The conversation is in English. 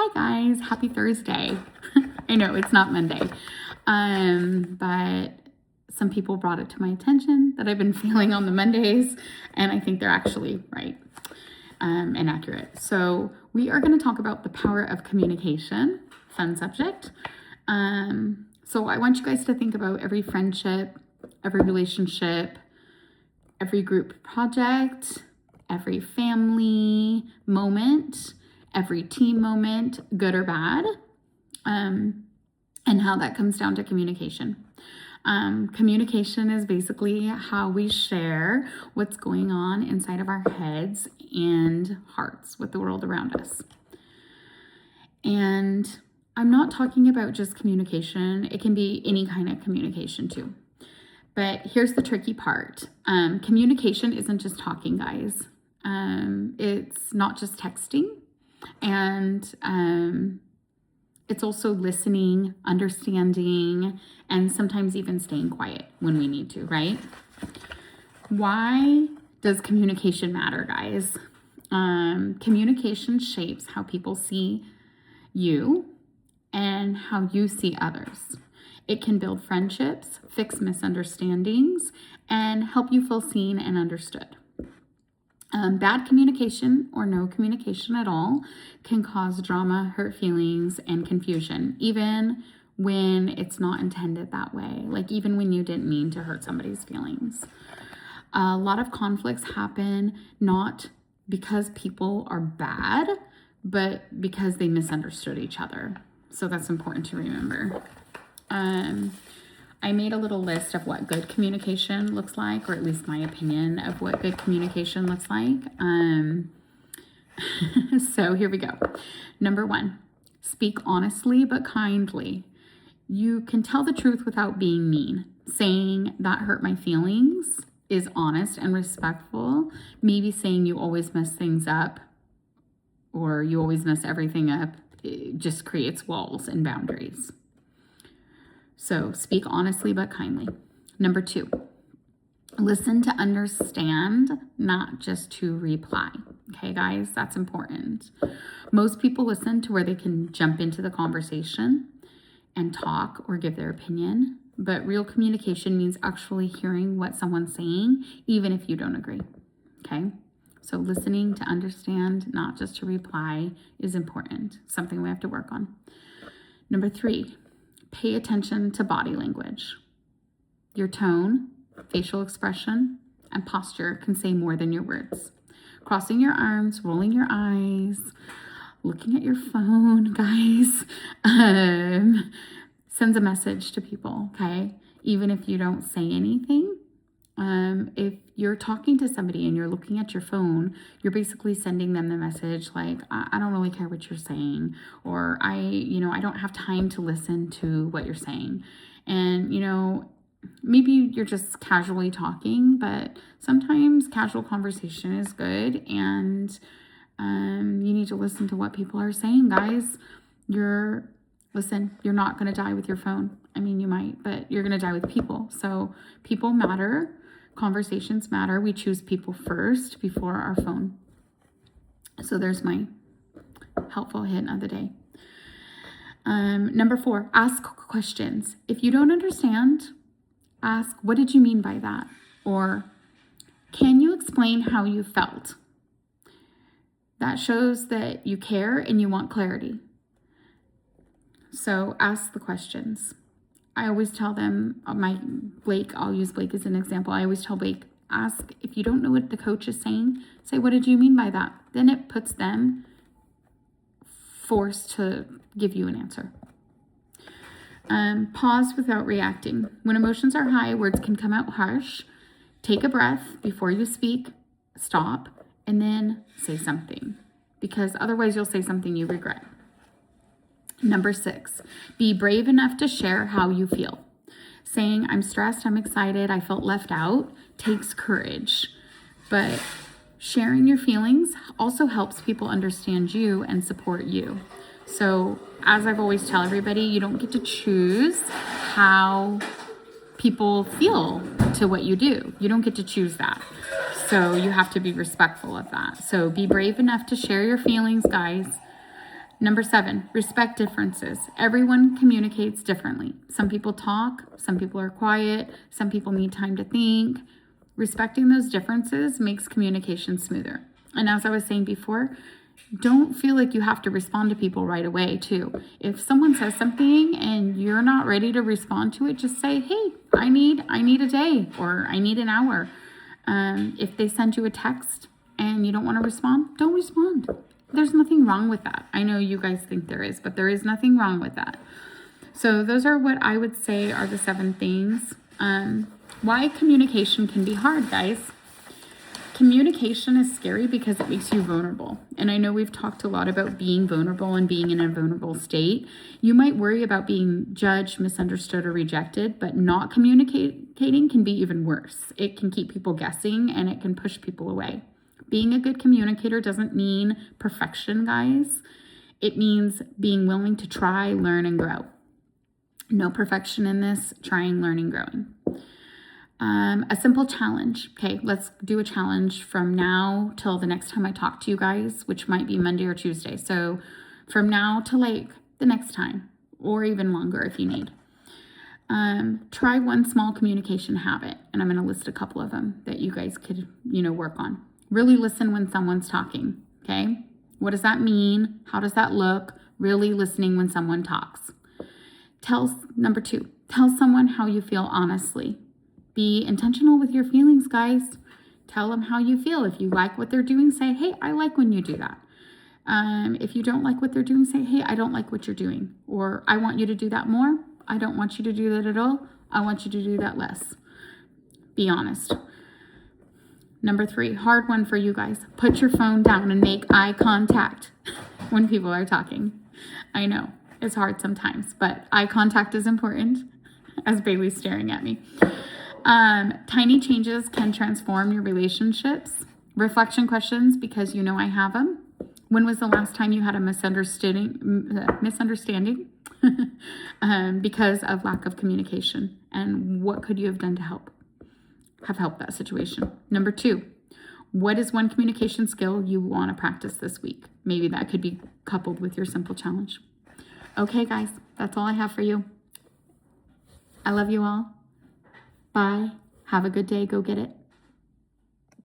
Hi guys, happy Thursday. I know it's not Monday, but some people brought it to my attention that I've been feeling on the Mondays, and I think they're actually right and accurate. So we are going to talk about the power of communication. Fun subject. So I want you guys to think about every friendship, every relationship, every group project, every family moment, every team moment, good or bad, and how that comes down to communication. Communication is basically how we share what's going on inside of our heads and hearts with the world around us. And I'm not talking about just communication. It can be any kind of communication too. But here's the tricky part. Communication isn't just talking, guys. It's not just texting. And it's also listening, understanding, and sometimes even staying quiet when we need to, right? Why does communication matter, guys? Communication shapes how people see you and how you see others. It can build friendships, fix misunderstandings, and help you feel seen and understood. Bad communication or no communication at all can cause drama, hurt feelings, and confusion, even when it's not intended that way. Like even when you didn't mean to hurt somebody's feelings. A lot of conflicts happen not because people are bad, but because they misunderstood each other. So that's important to remember. I made a little list of what good communication looks like, or at least my opinion of what good communication looks like. So here we go. Number 1, speak honestly but kindly. You can tell the truth without being mean. Saying that hurt my feelings is honest and respectful. Maybe saying you always mess things up or you always mess everything up, it just creates walls and boundaries. So speak honestly but kindly. Number 2, listen to understand, not just to reply. Okay, guys, that's important. Most people listen to where they can jump into the conversation and talk or give their opinion. But real communication means actually hearing what someone's saying, even if you don't agree. Okay, so listening to understand, not just to reply, is important. Something we have to work on. Number 3, pay attention to body language. Your tone, facial expression, and posture can say more than your words. Crossing your arms, rolling your eyes, looking at your phone, guys, sends a message to people, okay? Even if you don't say anything. If you're talking to somebody and you're looking at your phone, you're basically sending them the message like, I don't really care what you're saying, or I don't have time to listen to what you're saying. And, maybe you're just casually talking, but sometimes casual conversation is good, and you need to listen to what people are saying, guys. You're not going to die with your phone. I mean, you might, but you're going to die with people. So people matter. Conversations matter. We choose people first before our phone. So there's my helpful hint of the day. Number 4, ask questions. If you don't understand, ask, what did you mean by that? Or can you explain how you felt? That shows that you care and you want clarity. So ask the questions. I always tell them, I'll use Blake as an example. I always tell Blake, ask, if you don't know what the coach is saying, say, what did you mean by that? Then it puts them forced to give you an answer. Pause without reacting. When emotions are high, words can come out harsh. Take a breath before you speak, stop, and then say something, because otherwise you'll say something you regret. Number 6, be brave enough to share how you feel. Saying, I'm stressed, I'm excited, I felt left out, takes courage. But sharing your feelings also helps people understand you and support you. So, as I've always tell everybody, you don't get to choose how people feel to what you do. You don't get to choose that. So you have to be respectful of that. So be brave enough to share your feelings, guys. Number 7, respect differences. Everyone communicates differently. Some people talk, some people are quiet, some people need time to think. Respecting those differences makes communication smoother. And as I was saying before, don't feel like you have to respond to people right away too. If someone says something and you're not ready to respond to it, just say, hey, I need a day, or I need an hour. If they send you a text and you don't want to respond, don't respond. There's nothing wrong with that. I know you guys think there is, but there is nothing wrong with that. So those are what I would say are the 7 things. Why communication can be hard, guys. Communication is scary because it makes you vulnerable. And I know we've talked a lot about being vulnerable and being in a vulnerable state. You might worry about being judged, misunderstood, or rejected, but not communicating can be even worse. It can keep people guessing and it can push people away. Being a good communicator doesn't mean perfection, guys. It means being willing to try, learn, and grow. No perfection in this, trying, learning, growing. A simple challenge. Okay, let's do a challenge from now till the next time I talk to you guys, which might be Monday or Tuesday. So from now to like the next time, or even longer if you need. Try one small communication habit, and I'm going to list a couple of them that you guys could, work on. Really listen when someone's talking. Okay, what does that mean? How does that look? Really listening when someone talks. Number 2, tell someone how you feel honestly. Be intentional with your feelings, guys. Tell them how you feel. If you like what they're doing, say, hey, I like when you do that. If you don't like what they're doing, say, hey, I don't like what you're doing. Or I want you to do that more. I don't want you to do that at all. I want you to do that less. Be honest. Number 3, hard one for you guys. Put your phone down and make eye contact when people are talking. I know it's hard sometimes, but eye contact is important, as Bailey's staring at me. Tiny changes can transform your relationships. Reflection questions, because I have them. When was the last time you had a misunderstanding because of lack of communication? And what could you have done to help that situation? Number 2, what is one communication skill you want to practice this week? Maybe that could be coupled with your simple challenge. Okay, guys, that's all I have for you. I love you all. Bye. Have a good day. Go get it.